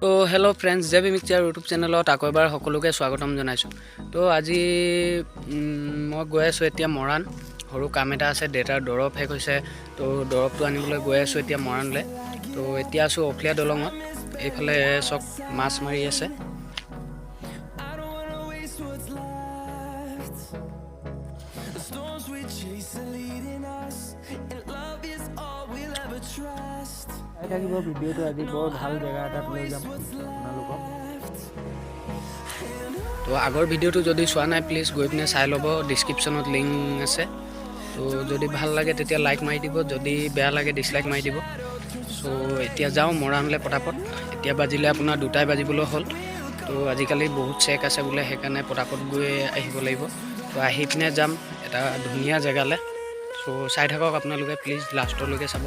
তো hello' friends, J B mixer YouTube চেনেলত আকৌ এবাৰ সকলোকে স্বাগতম জনাইছোঁ। তো আজি মই গৈ আছোঁ এতিয়া মৰাণ। সৰু কাম এটা আছে, দেউতাৰ দৰৱ শেষ হৈছে। তো দৰৱটো আনিবলৈ গৈ আছোঁ এতিয়া মৰাণলৈ। তো এতিয়া আছোঁ অফলীয়া দলঙত। এইফালে চব মাছ মাৰি আছে। চাই থাকিব ভিডিঅ'টো। আজি বৰ ভাল জেগা এটাত লৈ যাম আপোনালোকক। তো আগৰ ভিডিঅ'টো যদি চোৱা নাই প্লিজ গৈ পিনে চাই ল'ব, ডিছক্ৰিপশ্যনত লিংক আছে। তো যদি ভাল লাগে তেতিয়া লাইক মাৰি দিব, যদি বেয়া লাগে ডিছলাইক মাৰি দিব। চ' এতিয়া যাওঁ মৰাণলৈ পটাপট। এতিয়া বাজিলে আপোনাৰ 2টাই বাজিবলৈ হ'ল। তো আজিকালি বহুত চেক আছে বোলে, সেইকাৰণে পটাপট গৈ আহিব লাগিব। তো আহি পিনে যাম এটা ধুনীয়া জেগালৈ। চ' চাই থাকক আপোনালোকে প্লিজ লাষ্টলৈকে চাব।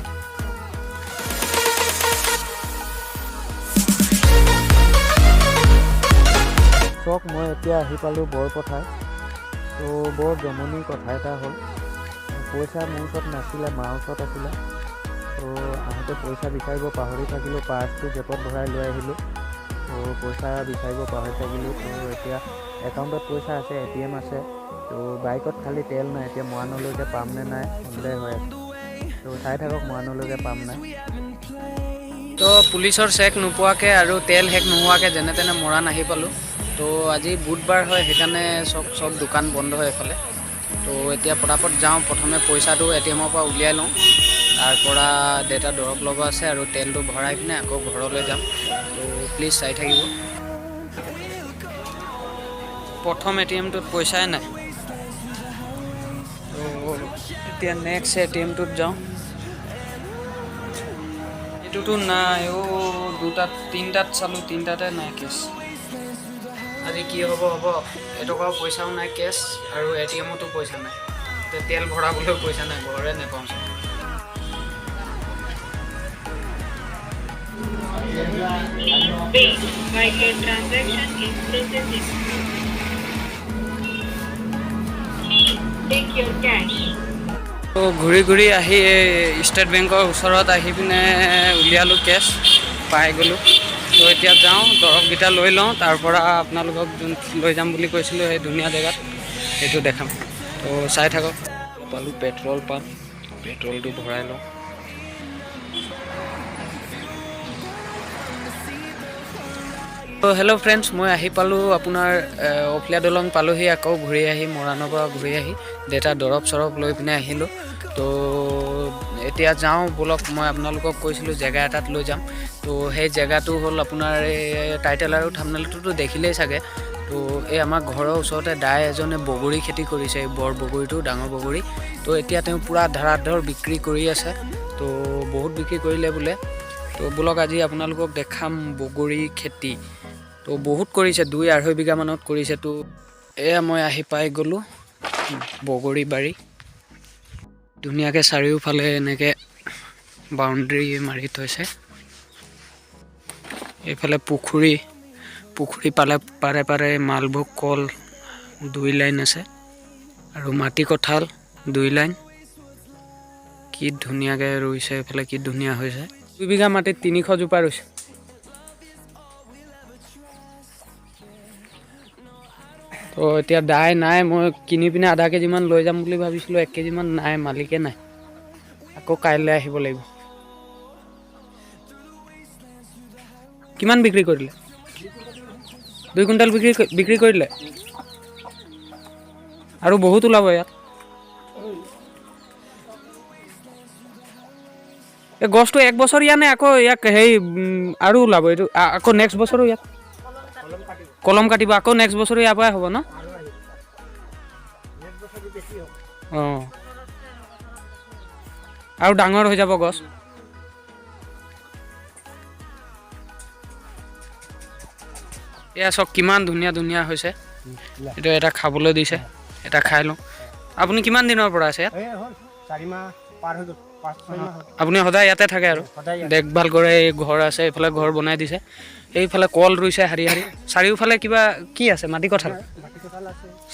চক মই এতিয়া আহি পালোঁ বৰপথাৰ। তো বৰ জমনিৰ কথা এটা হ'ল, পইচা মোৰ ওচৰত নাছিলে, মাৰ ওচৰত আছিলে। তো আহোঁতে পইচা বিচাৰিব পাহৰি থাকিলোঁ, পাৰ্চটো জেপত ভৰাই লৈ আহিলোঁ। তো পইচা বিচাৰিব পাহৰি থাকিলোঁ। তো এতিয়া একাউণ্টত পইচা আছে, ATM আছে। তো বাইকত খালি তেল নাই। এতিয়া মৰাণলৈকে পাম নে নাই সন্দেহ হৈ আছে। তো চাই থাকক মৰাণলৈকে পাম নাই। তো পুলিচৰ চেক নোপোৱাকৈ আৰু তেল শেষ নোহোৱাকৈ যেনে তেনে মৰাণ আহি পালোঁ। তো আজি বুধবাৰ হয়, সেইকাৰণে চব দোকান বন্ধ হয় এইফালে। তো এতিয়া পটাপট যাওঁ, প্ৰথমে পইচাটো ATMৰ পৰা উলিয়াই লওঁ। তাৰপৰা দেউতা দৰৱ ল'ব আছে আৰু তেলটো ভৰাই পিনে আকৌ ঘৰলৈ যাম। তো প্লিজ চাই থাকিব। প্ৰথম ATMটোত পইচাই নাই। তো এতিয়া নেক্সট ATMটোত যাওঁ। এইটোতো নাই। তিনিটাত চালোঁ, তিনিটাতে নাই কেছ। আজি কি হ'ব। এটকাও পইচাও নাই কেছ, আৰু ATMতো পইচা নাই। তেল ভৰাবলৈও পইচা নাই, ঘৰে নেপাওঁ। তো ঘূৰি আহি ষ্টেট বেংকৰ ওচৰত আহি পিনে উলিয়ালোঁ কেছ, পাই গ'লোঁ। তো এতিয়া যাওঁ, দৰৱকেইটা লৈ লওঁ। তাৰপৰা আপোনালোকক যোন লৈ যাম বুলি কৈছিলোঁ সেই ধুনীয়া জেগাত, সেইটো দেখাম। তো চাই থাকক। পালোঁ পেট্ৰল পাম্প, পেট্ৰলটো ভৰাই লওঁ। তো হেল্ল' ফ্ৰেণ্ডছ, মই আহি পালোঁ আপোনাৰ অফলীয়া দলং পালোঁহি। আকৌ ঘূৰি আহি মৰাণৰ পৰা ঘূৰি আহি দেউতাৰ দৰৱ লৈ পিনে আহিলোঁ। তো এতিয়া যাওঁ ব'লক, মই আপোনালোকক কৈছিলোঁ জেগা এটাত লৈ যাম। তো সেই জেগাটো হ'ল আপোনাৰ এই টাইটেল আৰু থাম্বনেইলটোতো দেখিলেই চাগে। তো এই আমাৰ ঘৰৰ ওচৰতে দাই এজনে বগৰী খেতি কৰিছে, এই বৰ বগৰীটো, ডাঙৰ বগৰী। তো এতিয়া তেওঁ পূৰা ধাৰাধৰ বিক্ৰী কৰি আছে। তো বহুত বিক্ৰী কৰিলে বোলে। তো ব'লক আজি আপোনালোকক দেখাম বগৰী খেতি। তো বহুত কৰিছে, 2-2.5 বিঘা মানত কৰিছে। তো এয়া মই আহি পাই গ'লোঁ বগৰী বাৰী। ধুনীয়াকৈ চাৰিওফালে এনেকৈ বাউণ্ডেৰী মাৰি থৈছে। এইফালে পুখুৰী পাৰে মালভোগ কল 2 লাইন আছে, আৰু মাটি কঁঠাল 2 লাইন। কি ধুনীয়াকৈ ৰুইছে, এইফালে কি ধুনীয়া হৈছে। 2 বিঘা মাটিত 300 জোপা ৰুইছে। তো এতিয়া দাই নাই, মই কিনি পিনে আধা কেজিমান লৈ যাম বুলি ভাবিছিলোঁ। 1 কেজিমান নাই, মালিকে নাই। আকৌ কাইলৈ আহিব লাগিব। কিমান বিক্ৰী কৰিলে? 2 কুইণ্টেল বিক্ৰী কৰিলে। আৰু বহুত ওলাব ইয়াত। এই গছটো 1 বছৰীয়া নে আকৌ ইয়াক আৰু ওলাব এইটো আকৌ নেক্সট বছৰো ইয়াত কলম কাটিব, আকৌ নেক্সট বছৰো ইয়াৰ পৰাই হ'ব ন? অঁ, আৰু ডাঙৰ হৈ যাব গছ। এয়া চব কিমান ধুনীয়া হৈছে। এইটো এটা খাবলৈ দিছে, এটা খাই লওঁ। আপুনি কিমান দিনৰ পৰা আছে ইয়াত? 4 মাহ পাৰ হৈ গ'ল। আপুনি সদায় ইয়াতে থাকে আৰু দেখভাল কৰে? এই ঘৰ আছে, এইফালে ঘৰ বনাই দিছে। এইফালে কল ৰুইছে শাৰী। চাৰিওফালে কিবা কি আছে? মাটি কঁঠাল।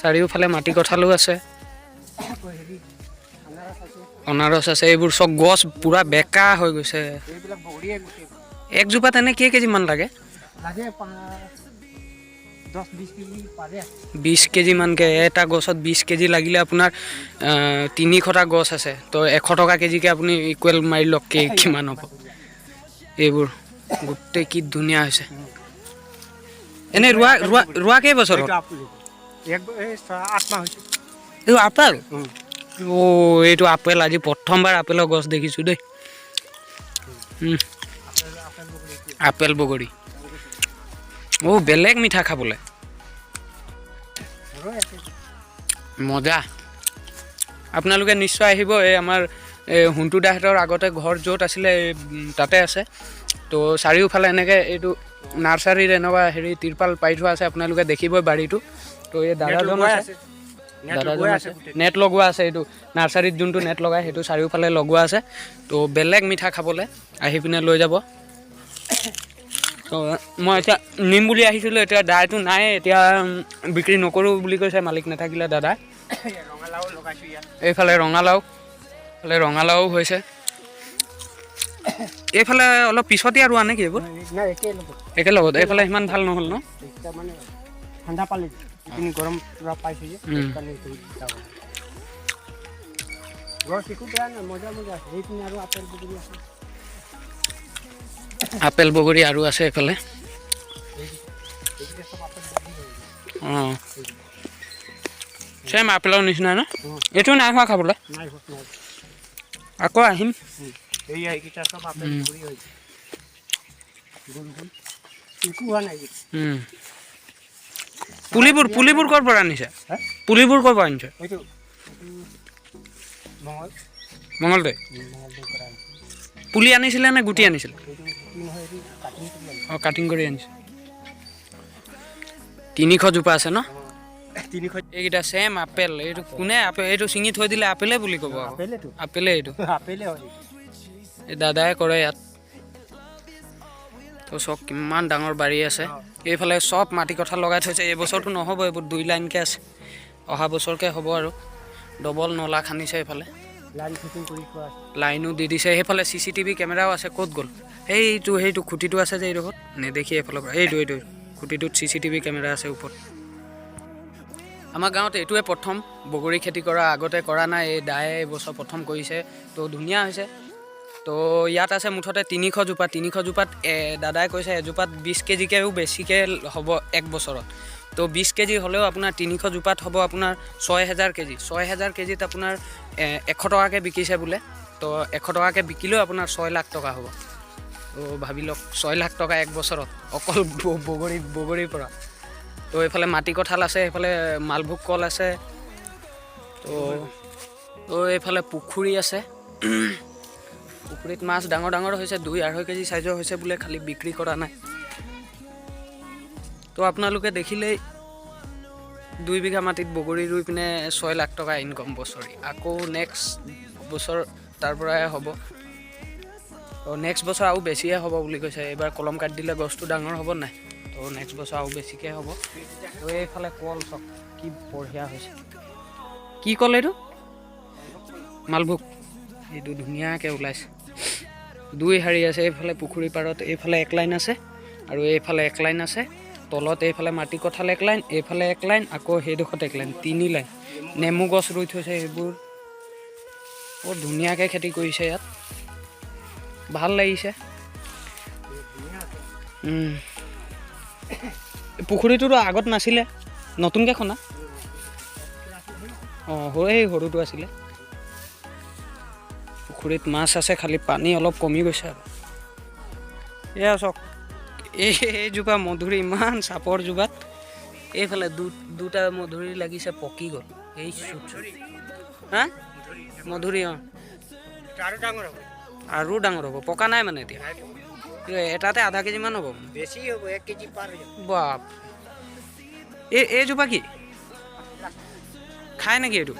চাৰিওফালে মাটি কঁঠালো আছে, অনাৰস আছে। এইবোৰ চব গছ পূৰা বেকা হৈ গৈছে। একজোপাত এনে কেই কেজিমান লাগে? লাগে 10-20 কেজি পাৰে 20 কেজি মানকে এটা গছত 20 কেজি লাগিলে আপোনাৰ 300টা গছ আছে তো 100 টকা কেজিকে আপুনি ইকুৱেল মাৰি লওক কিমান হ'ব এইবোৰ গোটেই কি ধুনীয়া হৈছে এনে ৰোৱা কেই বছৰ হ'ল এক 8 মাহ হৈছে এইটো আপেল এইটো আপেল আজি প্ৰথমবাৰ আপেলৰ গছ দেখিছোঁ দেই আপেল বগৰী বেলেগ মিঠা খাবলৈ মজা আপোনালোকে নিশ্চয় আহিব এই আমাৰ হুণ্টু দাহঁতৰ আগতে ঘৰ য'ত আছিলে তাতে আছে তো চাৰিওফালে এনেকৈ এইটো নাৰ্চাৰীৰ এনেকুৱা হেৰি তিৰপাল পাৰি থোৱা আছে আপোনালোকে দেখিবই বাৰীটো তো এই দাদাজন আছে নেট লগোৱা আছে এইটো নাৰ্চাৰীত যোনটো নেট লগাই সেইটো চাৰিওফালে লগোৱা আছে তো বেলেগ মিঠা খাবলৈ আহি পিনে লৈ যাব তো মই এতিয়া নিম বুলি আহিছিলোঁ এতিয়া দাইটো নাই এতিয়া বিক্ৰী নকৰোঁ বুলি কৈছে মালিক নাথাকিলে দাদা এইফালে ৰঙালাও হৈছে এইফালে অলপ পিছতীয়া ৰোৱা নেকি এইবোৰ একেলগত এইফালে সিমান ভাল নহ'ল ন ঠাণ্ডা পালে গৰম পুৰা পাইছে যে গছ একো বেয়া নাই মজা আছে সেইখিনি আৰু আপেল বগৰী আৰু আছে এইফালে অঁ চেম আপেলৰ নিচিনা ন এইটো নাই হোৱা খাবলৈ আকৌ আহিম পুলিবোৰ ক'ৰ পৰা আনিছে মঙলদৈ পুলি আনিছিলে নে গুটি আনিছিলে অঁ কাটিং কৰি আনিছে 300 জোপা আছে ন এইকেইটা চেম আপেল এইটো কোনে এইটো ছিঙি থৈ দিলে আপেলে বুলি ক'ব আপেলে এইটো এই দাদাই কৰে ইয়াত তো চব কিমান ডাঙৰ বাৰী আছে এইফালে চব মাটি কঁঠাল লগাই থৈছে এই বছৰটো নহ'ব এইবোৰ 2 লাইনকৈ আছে অহা বছৰকৈ হ'ব আৰু ডবল নলা খান্দিছে এইফালে লাইনো দি দিছে সেইফালে CCTV কেমেৰাও আছে ক'ত গ'ল সেইটো খুঁটিটো আছে যে এইডোখৰত নেদেখি এইফালৰ পৰা এইটো খুঁটিটোত CCTV কেমেৰা আছে ওপৰত আমাৰ গাঁৱত এইটোৱে প্ৰথম বগৰী খেতি কৰা আগতে কৰা নাই এই দায়ে এইবছৰ প্ৰথম কৰিছে তো ধুনীয়া হৈছে তো ইয়াত আছে মুঠতে 300 জোপা 300 জোপাত দাদাই কৈছে এজোপাত 20 কেজিকৈও বেছিকৈ হ'ব এক বছৰত তো 20 কেজি হ'লেও আপোনাৰ 300 জোপাত হ'ব আপোনাৰ 6000 কেজি 6000 কেজিত আপোনাৰ 100 টকাকৈ বিকিছে বোলে তো 100 টকাকৈ বিকিলেও আপোনাৰ 6 লাখ টকা হ'ব তো ভাবি লওক 6 লাখ টকা এক বছৰত অকল বগৰীৰ পৰা তো এইফালে মাটি কঁঠাল আছে এইফালে মালভোগ কল আছে তো এইফালে পুখুৰী আছে পুখুৰীত মাছ ডাঙৰ হৈছে 2-2.5 কেজি চাইজৰ হৈছে বোলে খালি বিক্ৰী কৰা নাই তো আপোনালোকে দেখিলেই 2 বিঘা মাটিত বগৰী ৰুই পিনে 6 লাখ টকা ইনকম বছৰি আকৌ নেক্সট বছৰ তাৰ পৰাই হ'ব তো নেক্সট বছৰ আৰু বেছিয়ে হ'ব বুলি কৈছে এইবাৰ কলম কাটি দিলে গছটো ডাঙৰ হ'ব নাই তো নেক্সট বছৰ আৰু বেছিকৈ হ'ব তো এইফালে কল চব কি বঢ়িয়া হৈছে কি কল এইটো মালভোগ এইটো ধুনীয়াকৈ ওলাইছে 2 শাৰী আছে এইফালে পুখুৰী পাৰত এইফালে 1 লাইন আছে আৰু এইফালে 1 লাইন আছে তলত এইফালে মাটি কঁঠাল 1 লাইন এইফালে 1 লাইন আকৌ সেইডোখৰত 1 লাইন 3 লাইন নেমু গছ ৰুই থৈছে এইবোৰ বৰ ধুনীয়াকৈ খেতি কৰিছে ইয়াত ভাল লাগিছে পুখুৰীটোতো আগত নাছিলে নতুনকৈ খনা এই সৰুটো আছিলে পুখুৰীত মাছ আছে খালি পানী অলপ কমি গৈছে আৰু এয়া চাওক এইজোপা মধুৰি ইমান চাপৰ জোপাত এইফালে দুটা মধুৰি লাগিছে পকি গ'ল এই হা মধুৰি আৰু ডাঙৰ হ'ব পকা নাই মানে এতিয়া এটাতে আধা কেজিমান হ'ব বেছি হ'ব 1 কেজি পাৰ বাপ এইজোপা কি খায় নেকি এইটো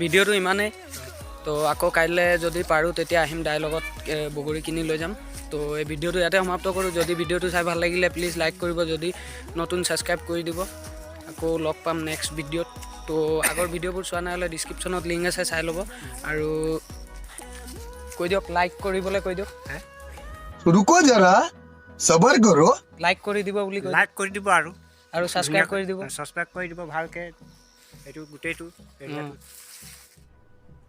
ভিডিঅ'টো ইমানেই তো আকৌ কাইলৈ যদি পাৰোঁ তেতিয়া আহিম দাইৰ লগত বগৰী কিনি লৈ যাম তো এই ভিডিঅ'টো ইয়াতে সমাপ্ত কৰোঁ যদি ভিডিঅ'টো চাই ভাল লাগিলে প্লিজ লাইক কৰিব যদি নতুন ছাবস্ক্ৰাইব কৰি দিব আকৌ লগ পাম নেক্সট ভিডিঅ'ত তো আগৰ ভিডিঅ'বোৰ চোৱা নাই হ'লে ডিছক্ৰিপশ্যনত লিংক আছে চাই ল'ব আৰু কৈ দিয়ক লাইক কৰিবলৈ কৈ দিয়ক रुको जरा सबर करो লাইক কৰি দিব বুলি কৈ লাইক কৰি দিব আৰু ছাবস্ক্ৰাইব কৰি দিব ছাবস্ক্ৰাইব কৰি দিব ভালকৈ এইটো গোটেইটো এৰিয়াটো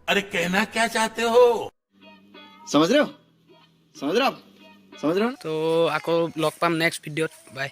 अरे कहना क्या चाहते हो समझ रहे हो তো আকৌ লগ পাম নেক্সট ভিডিঅ'ত বাই